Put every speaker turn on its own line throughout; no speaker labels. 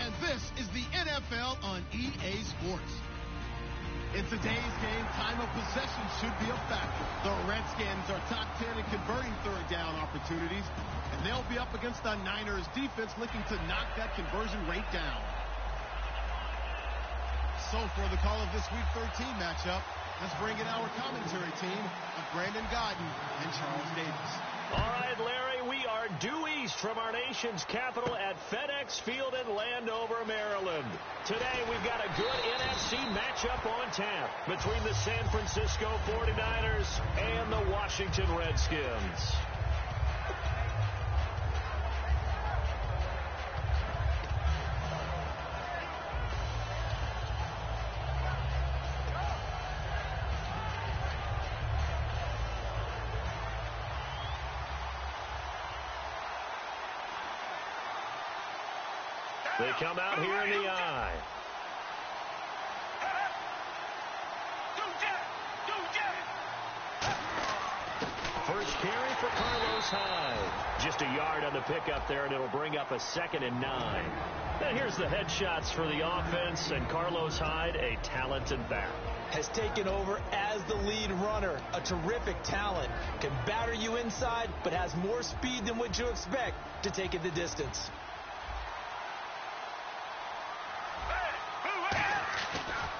And this is the NFL on EA Sports. In today's game, time of possession should be a factor. The Redskins are top 10 in converting third down opportunities, and they'll be up against the Niners defense looking to knock that conversion rate down. So for the call of this Week 13 matchup, let's bring in our commentary team of Brandon Godden and Charles Davis.
All right, Larry, we are due east from our nation's capital at FedEx Field in Landover, Maryland. Today, we've got a good NFC matchup on tap between the San Francisco 49ers and the Washington Redskins. They come out here in the eye. First carry for Carlos Hyde. Just a yard on the pickup there, and it'll bring up a 2nd and 9. And here's the headshots for the offense, and Carlos Hyde, a talented back.
Has taken over as the lead runner. A terrific talent. Can batter you inside, but has more speed than what you expect to take it the distance.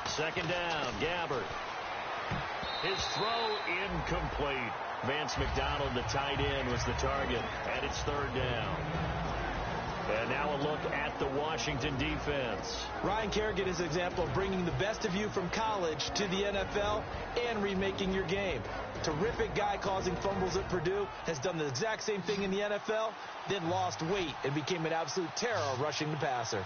Second down, Gabbert. His throw incomplete. Vance McDonald, the tight end, was the target, and it's 3rd down. And now a look at the Washington defense.
Ryan Kerrigan is an example of bringing the best of you from college to the NFL and remaking your game. Terrific guy causing fumbles at Purdue, has done the exact same thing in the NFL, then lost weight and became an absolute terror rushing the passer.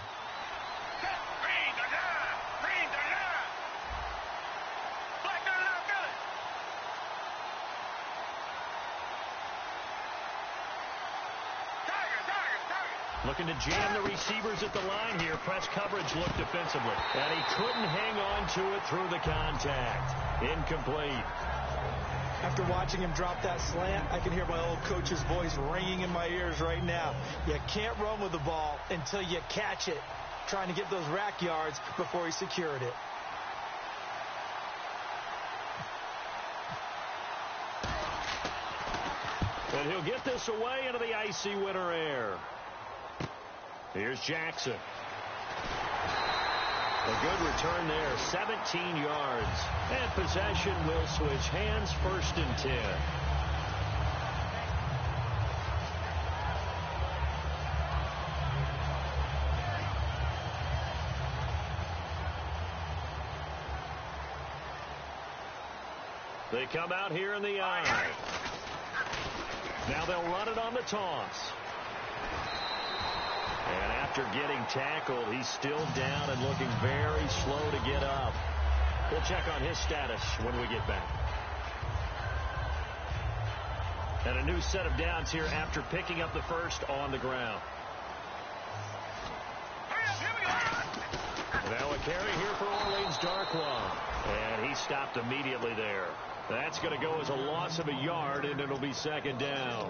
Looking to jam the receivers at the line here. Press coverage looked defensively. And he couldn't hang on to it through the contact. Incomplete.
After watching him drop that slant, I can hear my old coach's voice ringing in my ears right now. You can't run with the ball until you catch it. Trying to get those rack yards before he secured it.
And he'll get this away into the icy winter air. Here's Jackson. A good return there, 17 yards. And possession will switch hands, 1st and 10. They come out here in the eye. Now they'll run it on the toss. And after getting tackled, he's still down and looking very slow to get up. We'll check on his status when we get back. And a new set of downs here after picking up the first on the ground. Now a carry here for Orleans Darkwa. And he stopped immediately there. That's going to go as a loss of a yard, and it'll be 2nd down.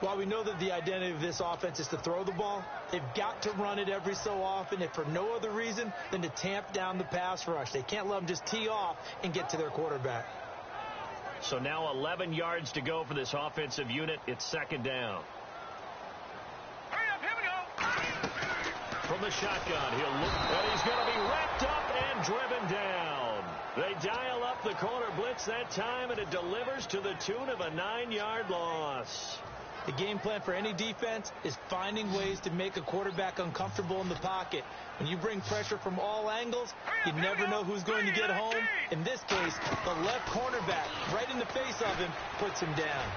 While we know that the identity of this offense is to throw the ball, they've got to run it every so often, if for no other reason than to tamp down the pass rush. They can't let them just tee off and get to their quarterback.
So now 11 yards to go for this offensive unit. It's 2nd down.
Hurry up, here we go.
From the shotgun, he'll look, and he's going to be wrapped up and driven down. They dial up the corner blitz that time, and it delivers to the tune of a 9-yard loss.
The game plan for any defense is finding ways to make a quarterback uncomfortable in the pocket. When you bring pressure from all angles, you never know who's going to get home. In this case, the left cornerback, right in the face of him, puts him down.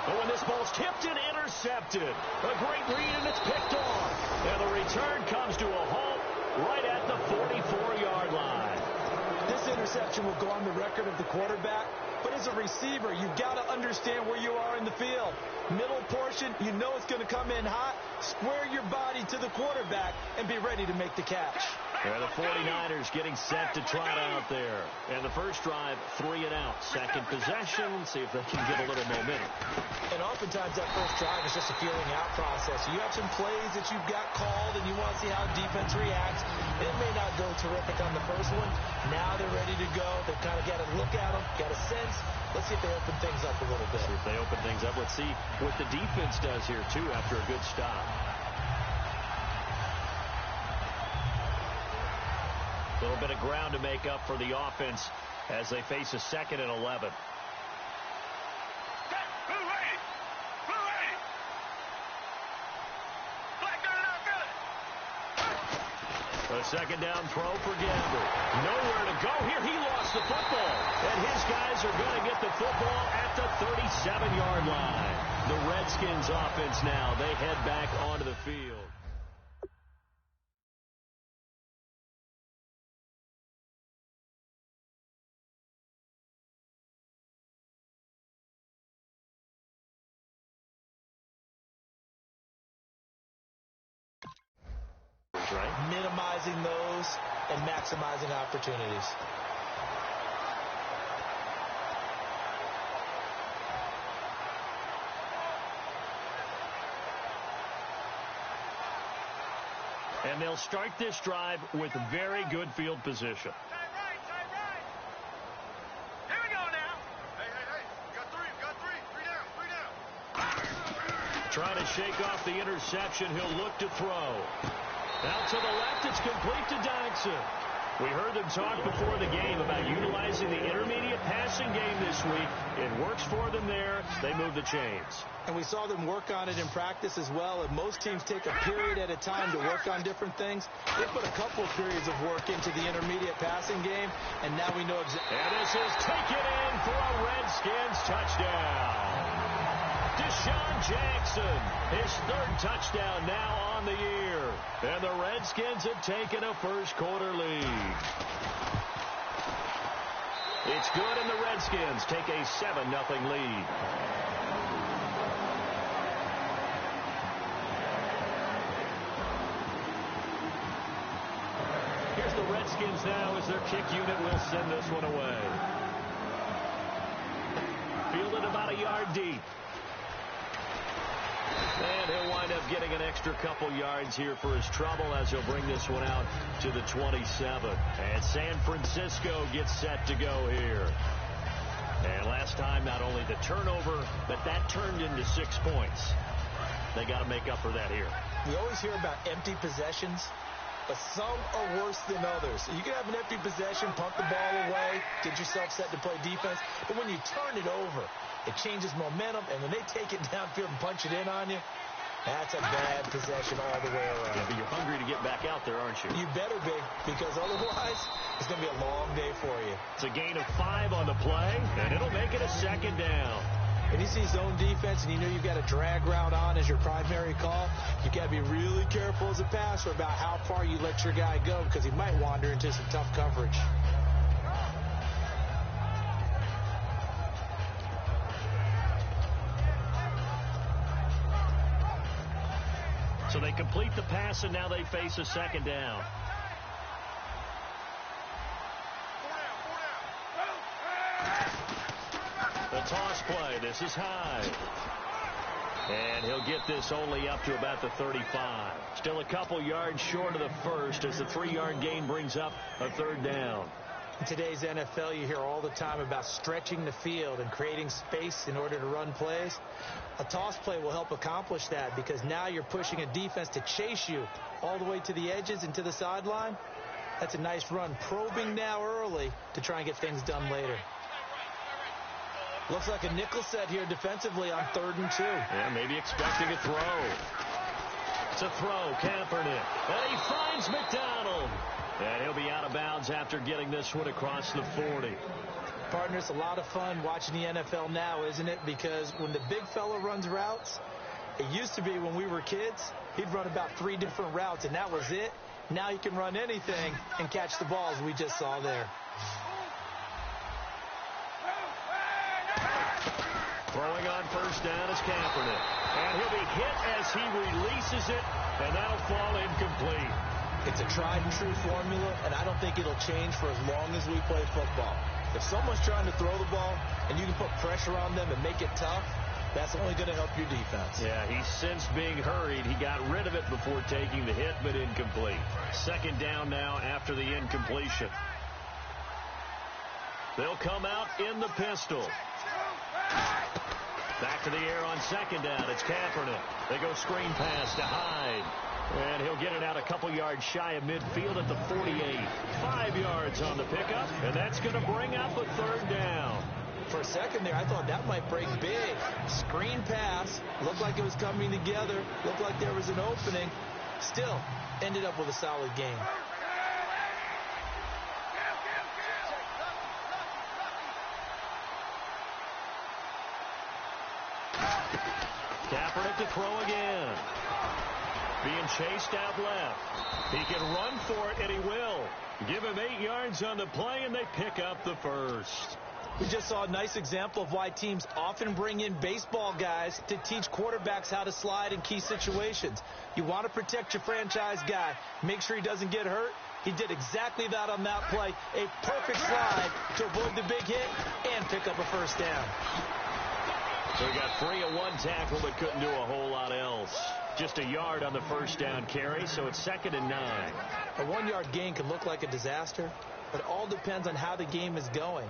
But when this ball's tipped and intercepted, a great read, and it's picked off. And the return comes to a halt right at the 44-yard line.
This interception will go on the record of the quarterback, But as a receiver, you've got to understand where you are in the field. Middle portion, you know it's going to come in hot. Square your body to the quarterback and be ready to make the catch.
And the 49ers getting set to trot out there. And the first drive, 3 and out. Second possession, see if they can get a little momentum.
And oftentimes that first drive is just a feeling out process. You have some plays that you've got called, and you want to see how defense reacts. It may not go terrific on the first one. Now they're ready to go. They've kind of got to look at them, got a sense. Let's see if they open things up a little bit.
See if they open things up. Let's see what the defense does here, too, after a good stop. A little bit of ground to make up for the offense as they face a 2nd and 11. A second down throw for Gamble. Nowhere to go here. He lost the football. And his guys are going to get the football at the 37-yard line. The Redskins offense now. They head back onto the field. Right?
Minimizing those and maximizing opportunities.
And they'll start this drive with very good field position.
Tight right. Here we go now. Hey. You got three down.
Trying to shake off the interception. He'll look to throw. Out to the left, it's complete to Dodson. We heard them talk before the game about utilizing the intermediate passing game this week. It works for them there. They move the chains.
And we saw them work on it in practice as well. And most teams take a period at a time to work on different things. They put a couple of periods of work into the intermediate passing game, and now we know exactly.
And this is taken in for a Redskins touchdown. Deshaun Jackson, his 3rd touchdown now on the year. And the Redskins have taken a first-quarter lead. It's good, and the Redskins take a 7-0 lead. Here's the Redskins now as their kick unit will send this one away. Fielded about a yard deep. And he'll wind up getting an extra couple yards here for his trouble as he'll bring this one out to the 27. And San Francisco gets set to go here. And last time, not only the turnover, but that turned into 6 points. They got to make up for that here.
We always hear about empty possessions, but some are worse than others. You can have an empty possession, punt the ball away, get yourself set to play defense. But when you turn it over, it changes momentum, and when they take it downfield and punch it in on you, that's a bad possession all the way around.
Yeah, but you're hungry to get back out there, aren't you?
You better be, because otherwise it's going to be a long day for you.
It's a gain of 5 on the play, and it'll make it a 2nd down.
When you see zone defense and you know you've got a drag route on as your primary call, you got to be really careful as a passer about how far you let your guy go, because he might wander into some tough coverage.
So they complete the pass, and now they face a 2nd down. The toss play. This is high. And he'll get this only up to about the 35. Still a couple yards short of the first as the 3-yard gain brings up a 3rd down.
In today's NFL, you hear all the time about stretching the field and creating space in order to run plays. A toss play will help accomplish that, because now you're pushing a defense to chase you all the way to the edges and to the sideline. That's a nice run. Probing now early to try and get things done later. Looks like a nickel set here defensively on 3rd and 2.
Yeah, maybe expecting a throw. It's a throw, Kaepernick. And he finds McDonald. And he'll be out of bounds after getting this one across the 40.
Partner, it's a lot of fun watching the NFL now, isn't it? Because when the big fella runs routes, it used to be when we were kids, he'd run about 3 different routes, and that was it. Now he can run anything and catch the balls we just saw there.
throwing on first down is Kaepernick. And he'll be hit as he releases it, and that'll fall incomplete.
It's a tried-and-true formula, and I don't think it'll change for as long as we play football. If someone's trying to throw the ball and you can put pressure on them and make it tough, that's only going to help your defense.
Yeah, he sensed being hurried. He got rid of it before taking the hit, but incomplete. Second down now after the incompletion. They'll come out in the pistol. Back to the air on second down. It's Kaepernick. They go screen pass to Hyde. And he'll get it out a couple yards shy of midfield at the 48. 5 yards on the pickup, and that's going to bring up a third down.
For a second there, I thought that might break big. Screen pass. Looked like it was coming together. Looked like there was an opening. Still, ended up with a solid game.
Kaepernick to throw again. Being chased out left. He can run for it, and he will. Give him 8 yards on the play, and they pick up the first.
We just saw a nice example of why teams often bring in baseball guys to teach quarterbacks how to slide in key situations. You want to protect your franchise guy. Make sure he doesn't get hurt. He did exactly that on that play. A perfect slide to avoid the big hit and pick up a first down.
So he got 3 of 1 tackle, but couldn't do a whole lot else. Just a yard on the first down carry, so it's 2nd and 9.
A 1-yard gain can look like a disaster, but it all depends on how the game is going.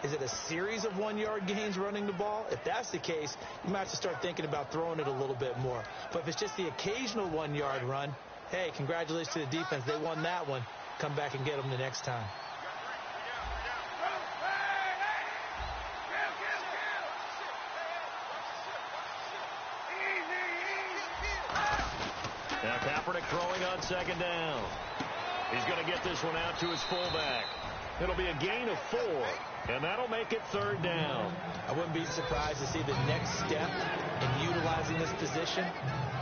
Is it a series of 1-yard gains running the ball? If that's the case, you might have to start thinking about throwing it a little bit more. But if it's just the occasional 1-yard run, hey, congratulations to the defense. They won that one. Come back and get them the next time.
Now Kaepernick throwing on second down. He's going to get this one out to his fullback. It'll be a gain of 4, and that'll make it 3rd down.
I wouldn't be surprised to see the next step in utilizing this position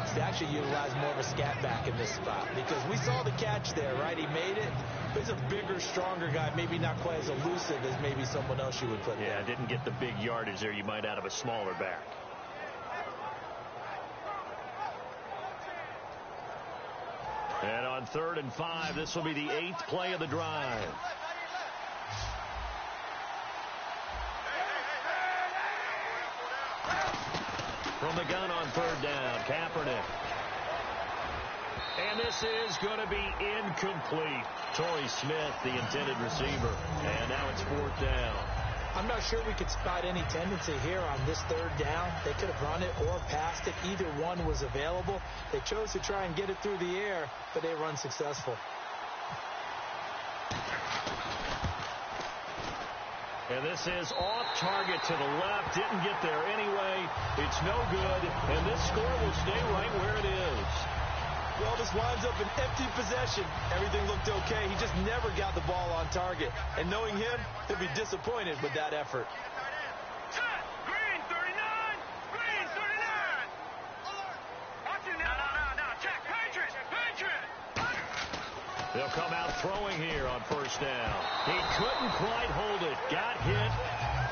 is to actually utilize more of a scat back in this spot, because we saw the catch there, right? He made it. But he's a bigger, stronger guy, maybe not quite as elusive as maybe someone else you would put there.
Yeah, didn't get the big yardage there you might out of a smaller back. And on 3rd and 5, this will be the 8th play of the drive. From the gun on 3rd down, Kaepernick. And this is going to be incomplete. Torrey Smith, the intended receiver. And now it's 4th down.
I'm not sure we could spot any tendency here on this 3rd down. They could have run it or passed it. Either one was available. They chose to try and get it through the air, but they were unsuccessful.
And this is off target to the left. Didn't get there anyway. It's no good. And this score will stay right where it is.
Well, this winds up an empty possession. Everything looked okay. He just never got the ball on target. And knowing him, he'll be disappointed with that effort.
Green 39! Green 39! No, check. Patriot!
They'll come out throwing here on first down. He couldn't quite hold it. Got hit.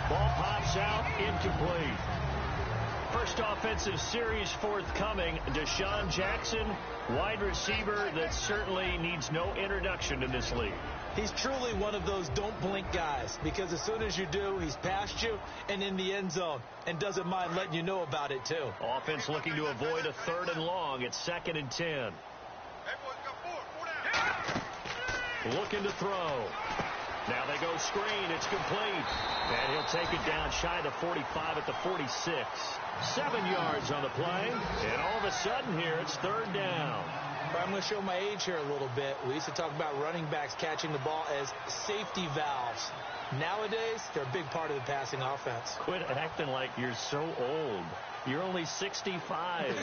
Ball pops out. Incomplete. First offensive series forthcoming. Deshaun Jackson, wide receiver that certainly needs no introduction in this league.
He's truly one of those don't blink guys, because as soon as you do, he's past you and in the end zone and doesn't mind letting you know about it too.
Offense looking to avoid a 3rd and long. It's 2nd and 10.
Hey, boys, got 4 down.
Looking to throw. Now they go screen. It's complete. And he'll take it down shy of the 45 at the 46. 7 yards on the play. And all of a sudden here, it's 3rd down.
I'm going to show my age here a little bit. We used to talk about running backs catching the ball as safety valves. Nowadays, they're a big part of the passing offense.
Quit acting like you're so old. You're only 65.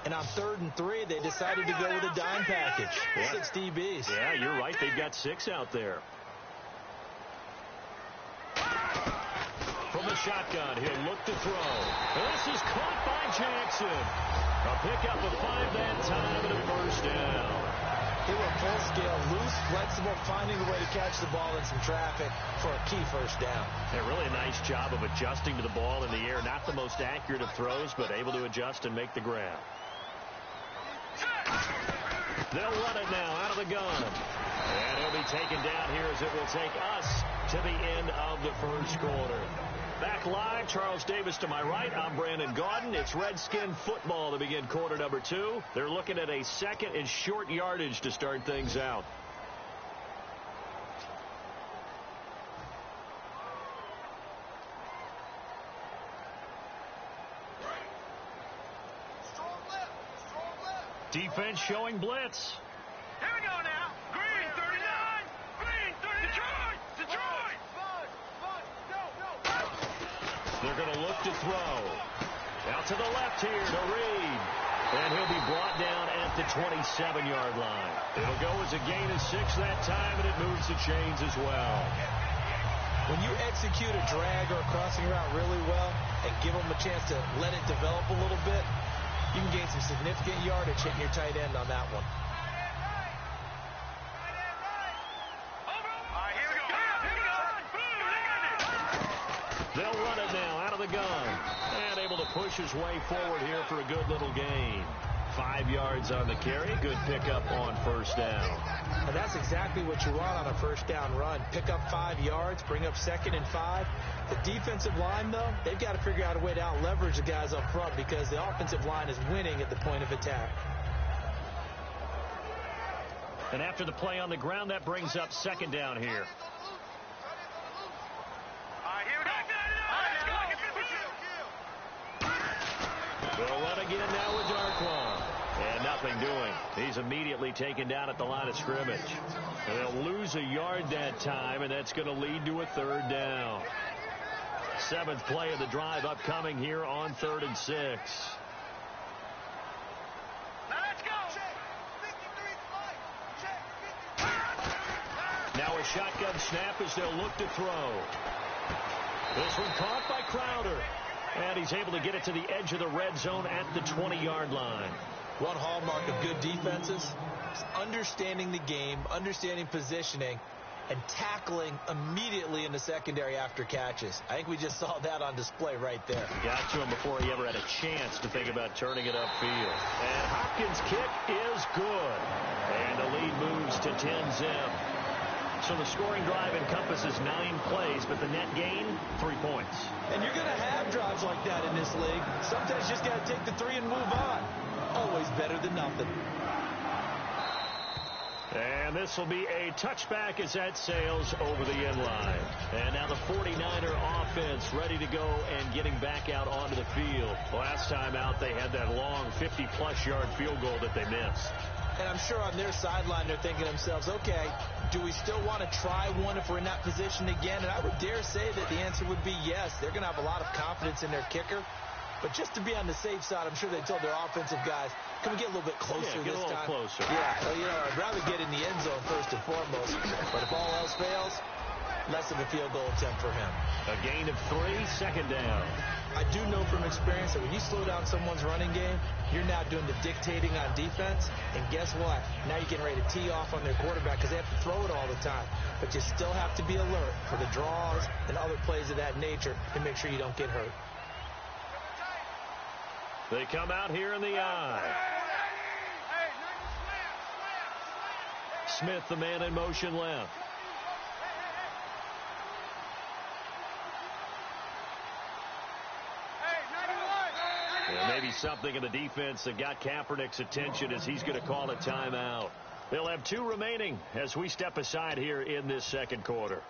And on 3rd and 3, they decided to go with a dime package. 6 DBs.
Yeah, you're right. They've got 6 out there. From the shotgun, he'll look to throw. And this is caught by Jackson. A pickup of 5 that time and a first down.
They were full scale, loose, flexible, finding a way to catch the ball in some traffic for a key first down.
Yeah, really a nice job of adjusting to the ball in the air. Not the most accurate of throws, but able to adjust and make the grab. They'll run it now out of the gun. And he'll be taken down here as it will take us to the end of the first quarter. Back live, Charles Davis to my right. I'm Brandon Gaudin. It's Redskin football to begin quarter number 2. They're looking at a second and short yardage to start things out. Defense showing blitz.
Here we go now. Green 39. Green 39. Detroit.
They're going to look to throw. Out to the left here to Reed. And he'll be brought down at the 27-yard line. It'll go as a gain of 6 that time, and it moves the chains as well.
When you execute a drag or a crossing route really well and give them a chance to let it develop a little bit, you can gain some significant yardage hitting your tight end on that one.
They'll run it now out of the gun. And able to push his way forward here for a good little gain. 5 yards on the carry. Good pickup on first down.
And that's exactly what you want on a first down run. Pick up 5 yards, bring up 2nd and 5. The defensive line, though, they've got to figure out a way to out-leverage the guys up front because the offensive line is winning at the point of attack.
And after the play on the ground, that brings up 2nd down here. They'll run again now with Darkwan. And nothing doing. He's immediately taken down at the line of scrimmage. And they'll lose a yard that time, and that's going to lead to a 3rd down. 7th play of the drive upcoming here on 3rd and 6. Now a shotgun snap as they'll look to throw. This one caught by Crowder. And he's able to get it to the edge of the red zone at the 20-yard line.
One hallmark of good defenses is understanding the game, understanding positioning, and tackling immediately in the secondary after catches. I think we just saw that on display right there.
Got to him before he ever had a chance to think about turning it upfield. And Hopkins' kick is good. And the lead moves to 10-zip. So the scoring drive encompasses 9 plays, but the net gain, 3 points.
And you're going to have drives like that in this league. Sometimes you just got to take the 3 and move on. Always better than nothing.
And this will be a touchback as that sails over the end line. And now the 49er offense ready to go and getting back out onto the field. Last time out, they had that long 50-plus yard field goal that they missed.
And I'm sure on their sideline they're thinking to themselves, okay, do we still want to try one if we're in that position again? And I would dare say that the answer would be yes. They're going to have a lot of confidence in their kicker. But just to be on the safe side, I'm sure they told their offensive guys, can we get a little bit closer
this time?
Get a little
closer.
Yeah, well, you know, I'd rather get in the end zone first and foremost. But if all else fails, less of a field goal attempt for him.
A gain of 3, 2nd down.
I do know from experience that when you slow down someone's running game, you're now doing the dictating on defense. And guess what? Now you're getting ready to tee off on their quarterback because they have to throw it all the time. But you still have to be alert for the draws and other plays of that nature to make sure you don't get hurt.
They come out here in the eye. Smith, the man in motion left. And maybe something in the defense that got Kaepernick's attention as he's going to call a timeout. They'll have 2 remaining as we step aside here in this 2nd quarter.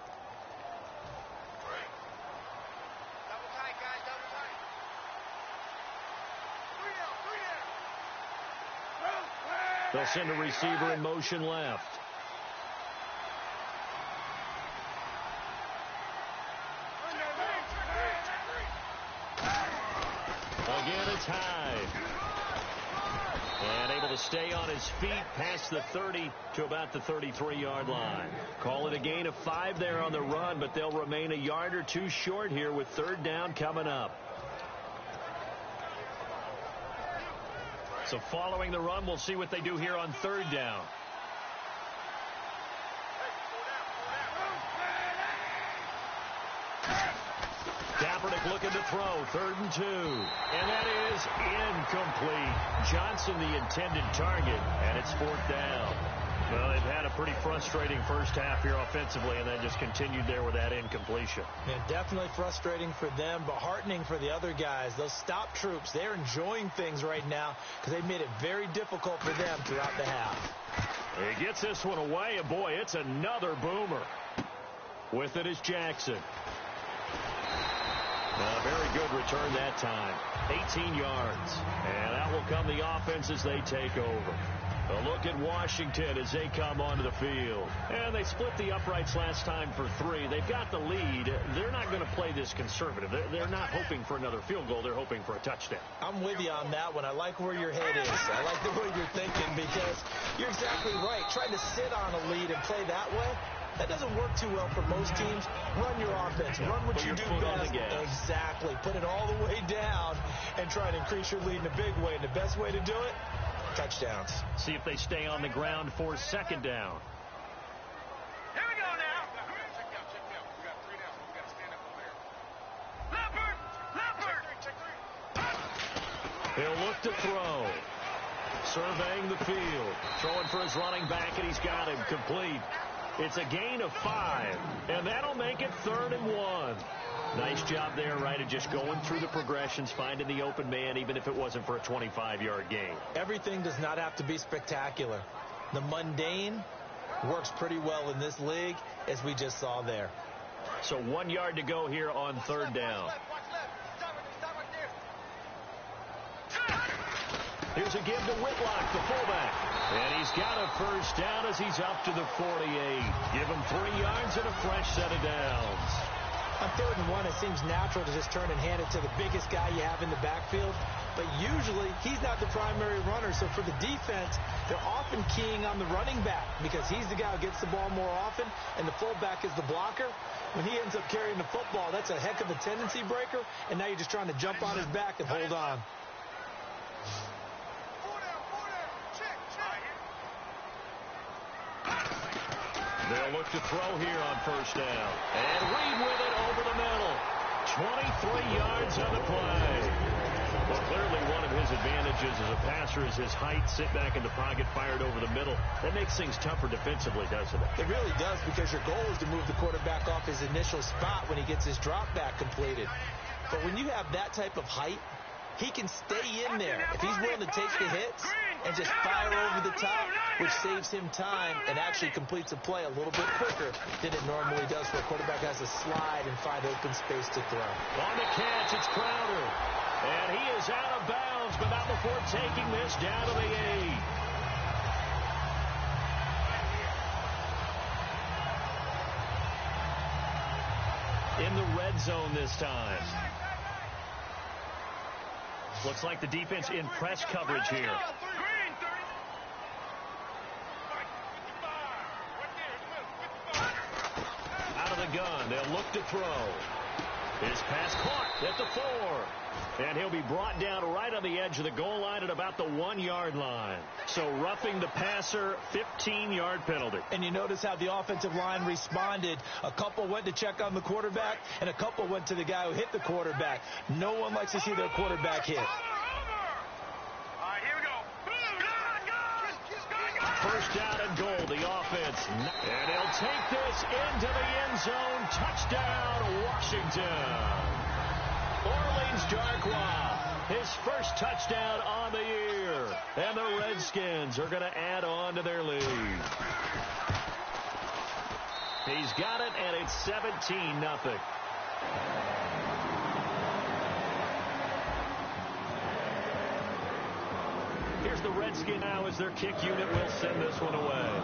They'll send a receiver in motion left. Again, it's high. And able to stay on his feet past the 30 to about the 33-yard line. Call it a gain of 5 there on the run, but they'll remain a yard or 2 short here with 3rd down coming up. So following the run, we'll see what they do here on 3rd down. Roddick looking to throw. 3rd and 2. And that is incomplete. Johnson the intended target, and it's 4th down. Well, they've had a pretty frustrating first half here offensively, and then just continued there with that incompletion.
Yeah, definitely frustrating for them, but heartening for the other guys. Those stop troops, they're enjoying things right now because they made it very difficult for them throughout the half.
He gets this one away, and boy, it's another boomer. With it is Jackson. Very good return that time. 18 yards. And out will come the offense as they take over. A look at Washington as they come onto the field. And they split the uprights last time for 3. They've got the lead. They're not going to play this conservative. They're not hoping for another field goal. They're hoping for a touchdown.
I'm with you on that one. I like where your head is. I like the way you're thinking because you're exactly right. Trying to sit on a lead and play that way, that doesn't work too well for most teams. Run your offense. Run what you do best. Exactly. Put it all the way down and try to increase your lead in a big way. And the best way to do it, touchdowns.
See if they stay on the ground for 2nd down.
Here we go now. Check out. We got 3 down. We got to stand up over there. Leopard. Check 3.
He'll look to throw. Surveying the field. Throwing for his running back, and he's got him complete. It's a gain of 5, and that'll make it 3rd and 1. Nice job there, right, of just going through the progressions, finding the open man, even if it wasn't for a 25-yard gain.
Everything does not have to be spectacular. The mundane works pretty well in this league, as we just saw there.
So 1 yard to go here on 3rd down. Here's a give to Whitlock, the fullback. And he's got a 1st down as he's up to the 48. Give him 3 yards and a fresh set of downs.
On 3rd and 1, it seems natural to just turn and hand it to the biggest guy you have in the backfield. But usually, he's not the primary runner. So for the defense, they're often keying on the running back because he's the guy who gets the ball more often, and the fullback is the blocker. When he ends up carrying the football, that's a heck of a tendency breaker, and now you're just trying to jump on his back and hold on.
They'll look to throw here on 1st down. And Reed with it over the middle. 23 yards on the play. Well, clearly one of his advantages as a passer is his height. Sit back in the pocket, fired over the middle. That makes things tougher defensively, doesn't it?
It really does, because your goal is to move the quarterback off his initial spot when he gets his drop back completed. But when you have that type of height, he can stay in there if he's willing to take the hits and just fire over the top, which saves him time and actually completes a play a little bit quicker than it normally does, where a quarterback has to slide and find open space to throw.
On the catch, it's Crowder. And he is out of bounds, but not before taking this down to the 8. In the red zone this time. Looks like the defense in press coverage here. Out of the gun, they'll look to throw. His pass caught at the 4. And he'll be brought down right on the edge of the goal line at about the 1 yard line. So roughing the passer, 15-yard penalty.
And you notice how the offensive line responded. A couple went to check on the quarterback, and a couple went to the guy who hit the quarterback. No one likes to see their quarterback hit.
First down and goal, the offense. And he'll take this into the end zone. Touchdown, Washington. Orleans Darkwa, his first touchdown on the year. And the Redskins are going to add on to their lead. He's got it, and it's 17-0. Here's the Redskin now as their kick unit will send this one away.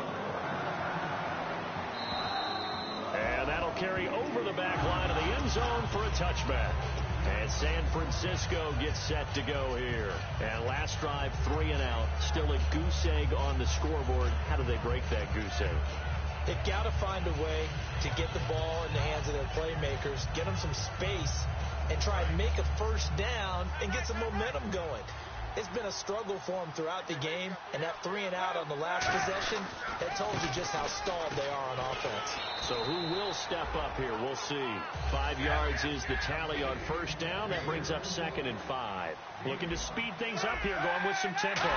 And that'll carry over the back line of the end zone for a touchback. And San Francisco gets set to go here. And last drive, 3 and out. Still a goose egg on the scoreboard. How do they break that goose egg?
They've got to find a way to get the ball in the hands of their playmakers, get them some space, and try and make a first down and get some momentum going. It's been a struggle for him throughout the game, and that 3-and-out on the last possession, that told you just how stalled they are on offense.
So who will step up here? We'll see. 5 yards is the tally on first down. That brings up 2nd and 5. Looking to speed things up here, going with some tempo.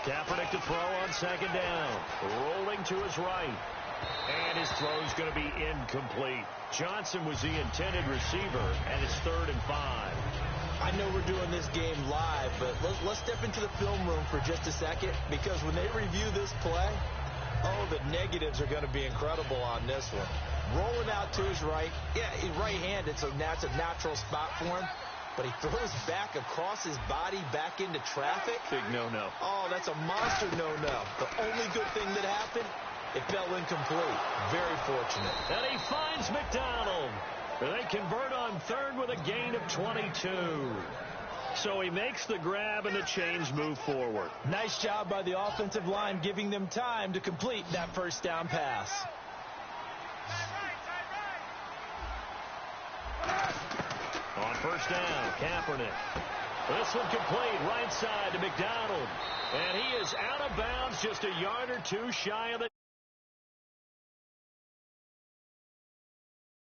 Kaepernick to throw on 2nd down. Rolling to his right. And his throw's going to be incomplete. Johnson was the intended receiver, and it's 3rd and 5.
I know we're doing this game live, but let's step into the film room for just a second, because when they review this play, oh, the negatives are going to be incredible on this one. Rolling out to his right. Yeah, he's right-handed, so that's a natural spot for him. But he throws back across his body back into traffic.
Big no-no.
Oh, that's a monster no-no. The only good thing that happened, it fell incomplete. Very fortunate.
And he finds McDonald. They convert on 3rd with a gain of 22. So he makes the grab and the chains move forward.
Nice job by the offensive line, giving them time to complete that first down pass.
On first down, Kaepernick. This one complete, right side to McDonald. And he is out of bounds, just a yard or two shy of the